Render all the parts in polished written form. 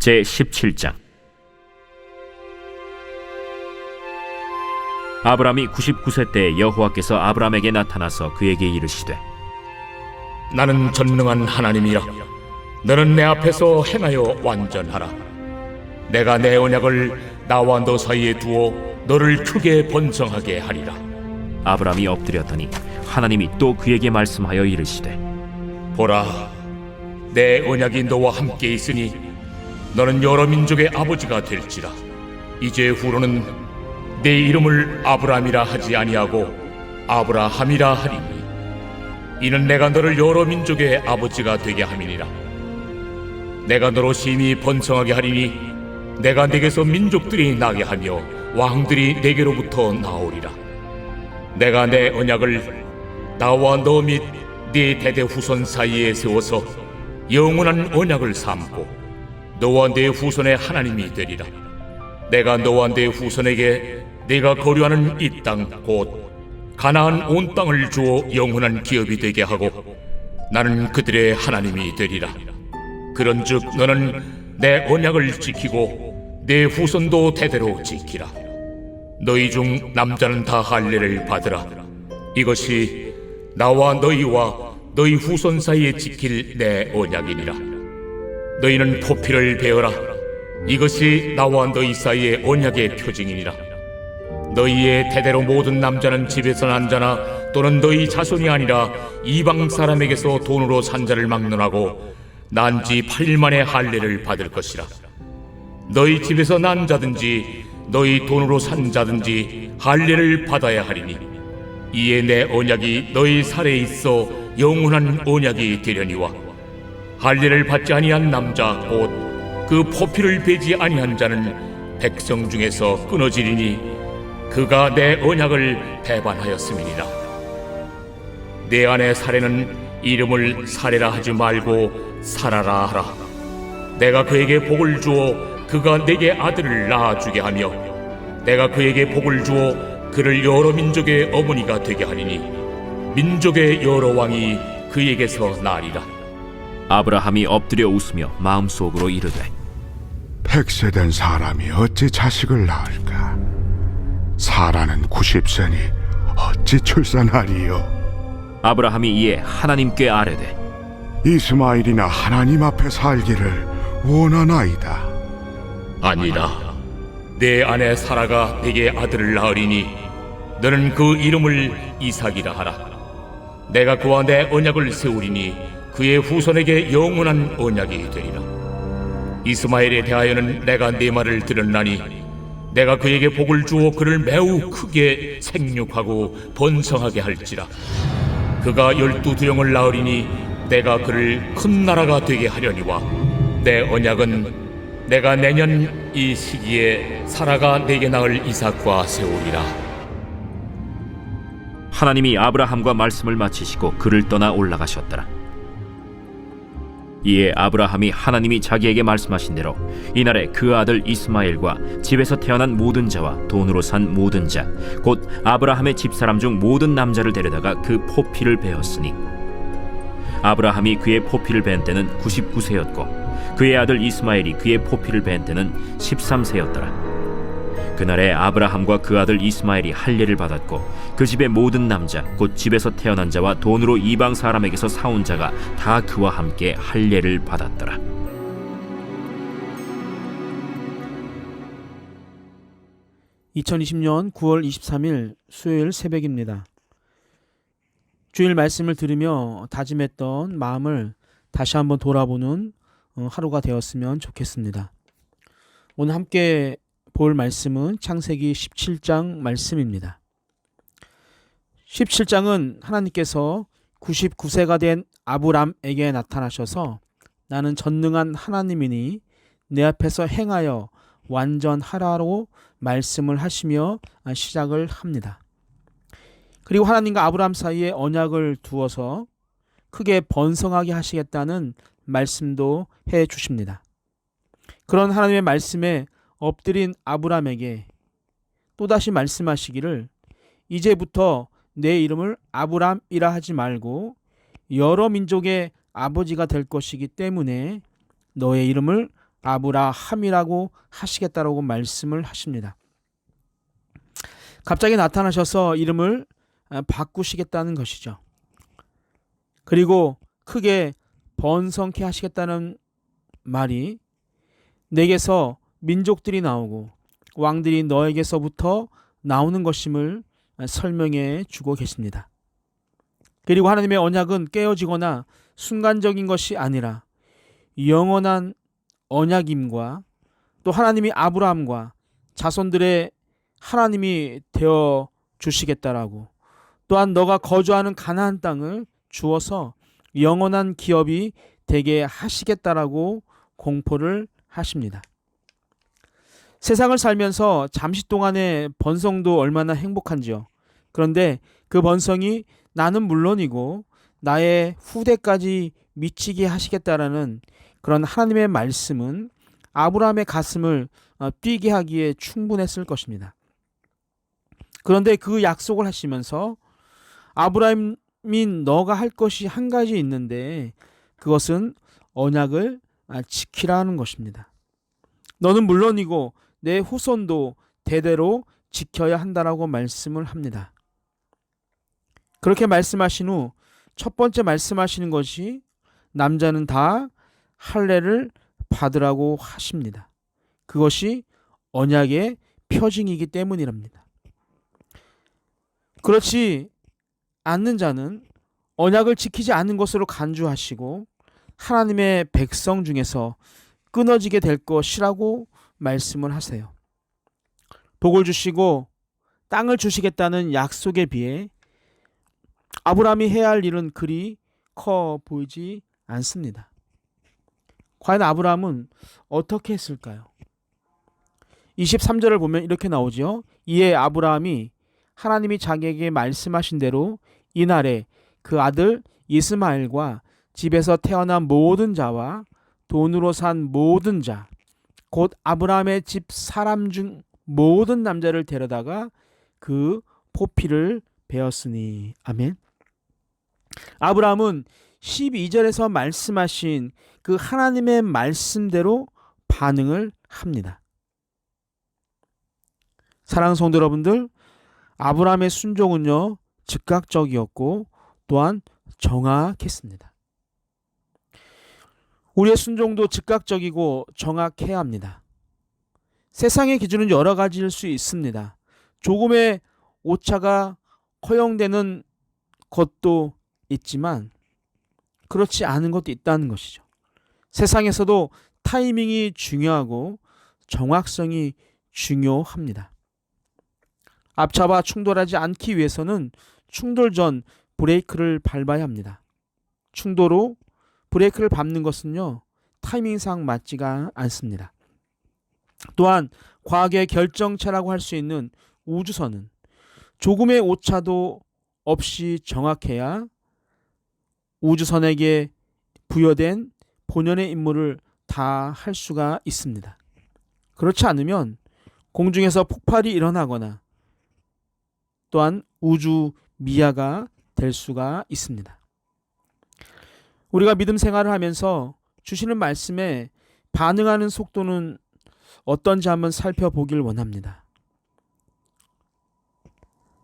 제17장. 아브라함이 99세 때에 여호와께서 아브라함에게 나타나서 그에게 이르시되, 나는 전능한 하나님이라. 너는 내 앞에서 행하여 완전하라. 내가 내 언약을 나와 너 사이에 두어 너를 크게 번성하게 하리라. 아브라함이 엎드렸더니 하나님이 또 그에게 말씀하여 이르시되, 보라, 내 언약이 너와 함께 있으니 너는 여러 민족의 아버지가 될지라. 이제 후로는 내 이름을 아브라함이라 하지 아니하고 아브라함이라 하리니 이는 내가 너를 여러 민족의 아버지가 되게 함이니라. 내가 너로 심히 번성하게 하리니 내가 네게서 민족들이 나게 하며 왕들이 네게로부터 나오리라. 내가 내 언약을 나와 너 및 네 대대 후손 사이에 세워서 영원한 언약을 삼고 너와 네 후손의 하나님이 되리라. 내가 너와 네 후손에게 네가 거류하는 이 땅 곧 가나안 온 땅을 주어 영원한 기업이 되게 하고 나는 그들의 하나님이 되리라. 그런즉 너는 내 언약을 지키고 내 후손도 대대로 지키라. 너희 중 남자는 다 할례를 받으라. 이것이 나와 너희와 너희 후손 사이에 지킬 내 언약이니라. 너희는 포피를 베어라. 이것이 나와 너희 사이의 언약의 표징이니라. 너희의 대대로 모든 남자는 집에서 난 자나 또는 너희 자손이 아니라 이방 사람에게서 돈으로 산 자를 막론하고 난 지 8일 만에 할례를 받을 것이라. 너희 집에서 난 자든지 너희 돈으로 산 자든지 할례를 받아야 하리니 이에 내 언약이 너희 살에 있어 영원한 언약이 되려니와 할례를 받지 아니한 남자 곧 그 포피를 베지 아니한 자는 백성 중에서 끊어지리니 그가 내 언약을 배반하였음이니라. 내 아내 사례는 이름을 사례라 하지 말고 사라라 하라. 내가 그에게 복을 주어 그가 내게 아들을 낳아주게 하며 내가 그에게 복을 주어 그를 여러 민족의 어머니가 되게 하리니 민족의 여러 왕이 그에게서 나리라. 아브라함이 엎드려 웃으며 마음속으로 이르되, 100세 된 사람이 어찌 자식을 낳을까? 사라는 90세니 어찌 출산하리요? 아브라함이 이에 하나님께 아뢰되, 이스마엘이나 하나님 앞에 살기를 원하나이다. 아니라 내 아내 사라가 내게 아들을 낳으리니 너는 그 이름을 이삭이라 하라. 내가 그와 내 언약을 세우리니 그의 후손에게 영원한 언약이 되리라. 이스마엘에 대하여는 내가 네 말을 들었나니 내가 그에게 복을 주어 그를 매우 크게 생육하고 번성하게 할지라. 그가 12두령을 낳으리니 내가 그를 큰 나라가 되게 하려니와 내 언약은 내가 내년 이 시기에 사라가 내게 낳을 이삭과 세우리라. 하나님이 아브라함과 말씀을 마치시고 그를 떠나 올라가셨더라. 이에 아브라함이 하나님이 자기에게 말씀하신 대로 이날에 그 아들 이스마엘과 집에서 태어난 모든 자와 돈으로 산 모든 자 곧 아브라함의 집사람 중 모든 남자를 데려다가 그 포피를 베었으니 아브라함이 그의 포피를 벤 때는 99세였고 그의 아들 이스마엘이 그의 포피를 벤 때는 13세였더라. 그날에 아브라함과 그 아들 이스마엘이 할례를 받았고 그 집의 모든 남자 곧 집에서 태어난 자와 돈으로 이방 사람에게서 사온 자가 다 그와 함께 할례를 받았더라. (2020년 9월 23일) 수요일 새벽입니다. 주일 말씀을 들으며 다짐했던 마음을 다시 한번 돌아보는 하루가 되었으면 좋겠습니다. 오늘 함께 볼 말씀은 창세기 17장 말씀입니다. 17장은 하나님께서 99세가 된 아브람에게 나타나셔서 나는 전능한 하나님이니 내 앞에서 행하여 완전하라고 말씀을 하시며 시작을 합니다. 그리고 하나님과 아브람 사이에 언약을 두어서 크게 번성하게 하시겠다는 말씀도 해 주십니다. 그런 하나님의 말씀에 엎드린 아브람에게 또다시 말씀하시기를 이제부터 내 이름을 아브람이라 하지 말고 여러 민족의 아버지가 될 것이기 때문에 너의 이름을 아브라함이라고 하시겠다라고 말씀을 하십니다. 갑자기 나타나셔서 이름을 바꾸시겠다는 것이죠. 그리고 크게 번성케 하시겠다는 말이 내게서 민족들이 나오고 왕들이 너에게서부터 나오는 것임을 설명해 주고 계십니다. 그리고 하나님의 언약은 깨어지거나 순간적인 것이 아니라 영원한 언약임과 또 하나님이 아브라함과 자손들의 하나님이 되어 주시겠다라고, 또한 너가 거주하는 가나안 땅을 주어서 영원한 기업이 되게 하시겠다라고 공포를 하십니다. 세상을 살면서 잠시 동안의 번성도 얼마나 행복한지요. 그런데 그 번성이 나는 물론이고 나의 후대까지 미치게 하시겠다라는 그런 하나님의 말씀은 아브라함의 가슴을 뛰게 하기에 충분했을 것입니다. 그런데 그 약속을 하시면서 아브라함인 너가 할 것이 한 가지 있는데 그것은 언약을 지키라는 것입니다. 너는 물론이고 내 후손도 대대로 지켜야 한다라고 말씀을 합니다. 그렇게 말씀하신 후 첫 번째 말씀하시는 것이 남자는 다 할례를 받으라고 하십니다. 그것이 언약의 표징이기 때문이랍니다. 그렇지 않는 자는 언약을 지키지 않는 것으로 간주하시고 하나님의 백성 중에서 끊어지게 될 것이라고 말씀을 하세요. 복을 주시고 땅을 주시겠다는 약속에 비해 아브라함이 해야 할 일은 그리 커 보이지 않습니다. 과연 아브라함은 어떻게 했을까요? 23절을 보면 이렇게 나오죠. 이에 아브라함이 하나님이 자기에게 말씀하신 대로 이날에 그 아들 이스마엘과 집에서 태어난 모든 자와 돈으로 산 모든 자, 곧 아브라함의 집 사람 중 모든 남자를 데려다가 그 포피를 베었으니. 아멘. 아브라함은 12절에서 말씀하신 그 하나님의 말씀대로 반응을 합니다. 사랑하는 성도 여러분들, 아브라함의 순종은요 즉각적이었고 또한 정확했습니다. 우리의 순종도 즉각적이고 정확해야 합니다. 세상의 기준은 여러 가지일 수 있습니다. 조금의 오차가 허용되는 것도 있지만 그렇지 않은 것도 있다는 것이죠. 세상에서도 타이밍이 중요하고 정확성이 중요합니다. 앞차와 충돌하지 않기 위해서는 충돌 전 브레이크를 밟아야 합니다. 충돌 후 브레이크를 밟는 것은요 타이밍상 맞지가 않습니다. 또한 과학의 결정체라고 할 수 있는 우주선은 조금의 오차도 없이 정확해야 우주선에게 부여된 본연의 임무를 다 할 수가 있습니다. 그렇지 않으면 공중에서 폭발이 일어나거나 또한 우주 미아가 될 수가 있습니다. 우리가 믿음 생활을 하면서 주시는 말씀에 반응하는 속도는 어떤지 한번 살펴보길 원합니다.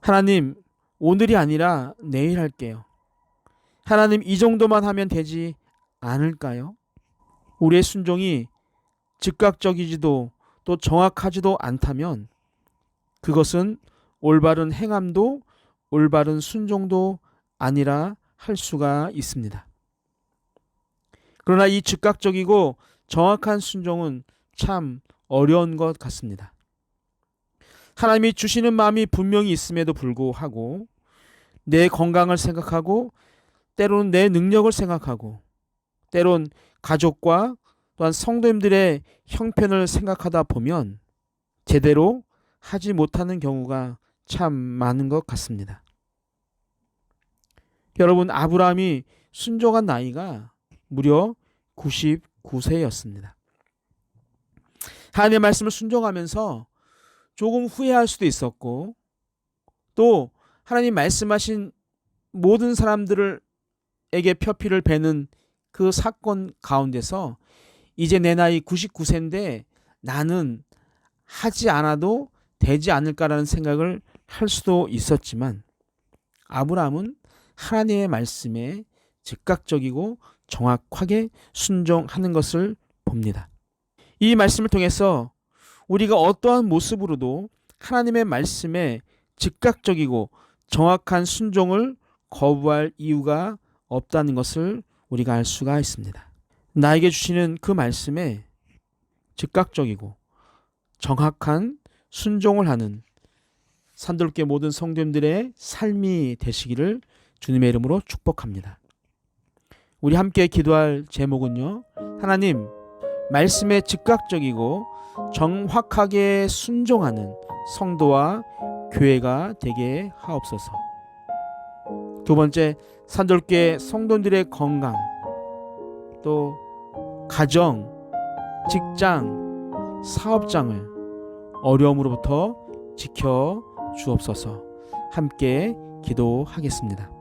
하나님, 오늘이 아니라 내일 할게요. 하나님, 이 정도만 하면 되지 않을까요? 우리의 순종이 즉각적이지도 또 정확하지도 않다면 그것은 올바른 행함도 올바른 순종도 아니라 할 수가 있습니다. 그러나 이 즉각적이고 정확한 순종은 참 어려운 것 같습니다. 하나님이 주시는 마음이 분명히 있음에도 불구하고 내 건강을 생각하고 때로는 내 능력을 생각하고 때론 가족과 또한 성도님들의 형편을 생각하다 보면 제대로 하지 못하는 경우가 참 많은 것 같습니다. 여러분, 아브라함이 순종한 나이가 무려 99세였습니다. 하나님의 말씀을 순종하면서 조금 후회할 수도 있었고 또 하나님 말씀하신 모든 사람들에게 표피를 베는 그 사건 가운데서 이제 내 나이 99세인데 나는 하지 않아도 되지 않을까라는 생각을 할 수도 있었지만 아브라함은 하나님의 말씀에 즉각적이고 정확하게 순종하는 것을 봅니다. 이 말씀을 통해서 우리가 어떠한 모습으로도 하나님의 말씀에 즉각적이고 정확한 순종을 거부할 이유가 없다는 것을 우리가 알 수가 있습니다. 나에게 주시는 그 말씀에 즉각적이고 정확한 순종을 하는 산돌교 모든 성도님들의 삶이 되시기를 주님의 이름으로 축복합니다. 우리 함께 기도할 제목은요, 하나님 말씀에 즉각적이고 정확하게 순종하는 성도와 교회가 되게 하옵소서. 두 번째, 산돌교회 성도들의 건강, 또 가정, 직장, 사업장을 어려움으로부터 지켜 주옵소서. 함께 기도하겠습니다.